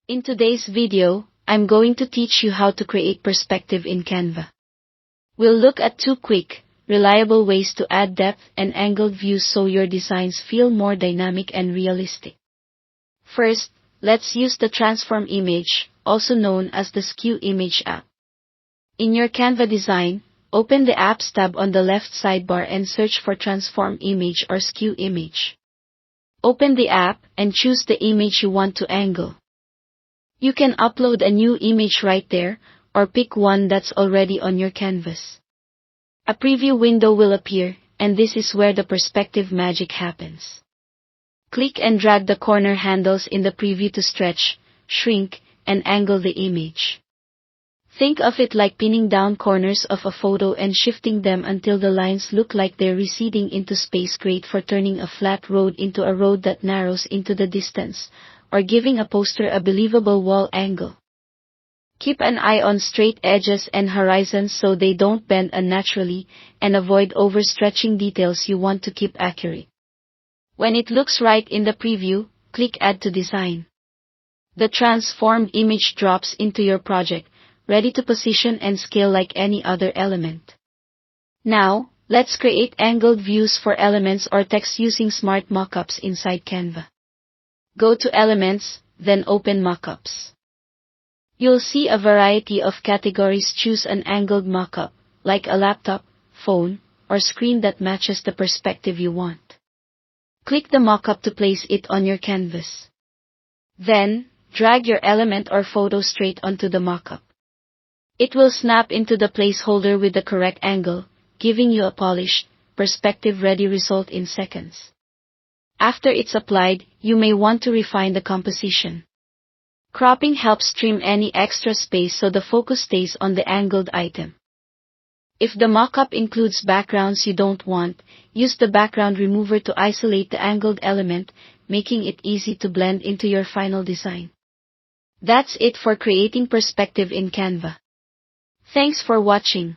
In today's video, I'm going to teach you how to create perspective in Canva. We'll look at two quick, reliable ways to add depth and angled views so your designs feel more dynamic and realistic. First, let's use the Transform Image, also known as the Skew Image app. In your Canva design, open the Apps tab on the left sidebar and search for Transform Image or Skew Image. Open the app and choose the image you want to angle. You can upload a new image right there, or pick one that's already on your canvas. A preview window will appear, and this is where the perspective magic happens. Click and drag the corner handles in the preview to stretch, shrink, and angle the image. Think of it like pinning down corners of a photo and shifting them until the lines look like they're receding into space, great for turning a flat road into a road that narrows into the distance, or giving a poster a believable wall angle. Keep an eye on straight edges and horizons so they don't bend unnaturally, and avoid overstretching details you want to keep accurate. When it looks right in the preview, click Add to Design. The transformed image drops into your project, ready to position and scale like any other element. Now, let's create angled views for elements or text using smart mockups inside Canva. Go to Elements, then open Mockups. You'll see a variety of categories. Choose an angled mockup, like a laptop, phone, or screen that matches the perspective you want. Click the mockup to place it on your canvas. Then, drag your element or photo straight onto the mockup. It will snap into the placeholder with the correct angle, giving you a polished, perspective-ready result in seconds. After it's applied, you may want to refine the composition. Cropping helps trim any extra space so the focus stays on the angled item. If the mockup includes backgrounds you don't want, use the background remover to isolate the angled element, making it easy to blend into your final design. That's it for creating perspective in Canva. Thanks for watching.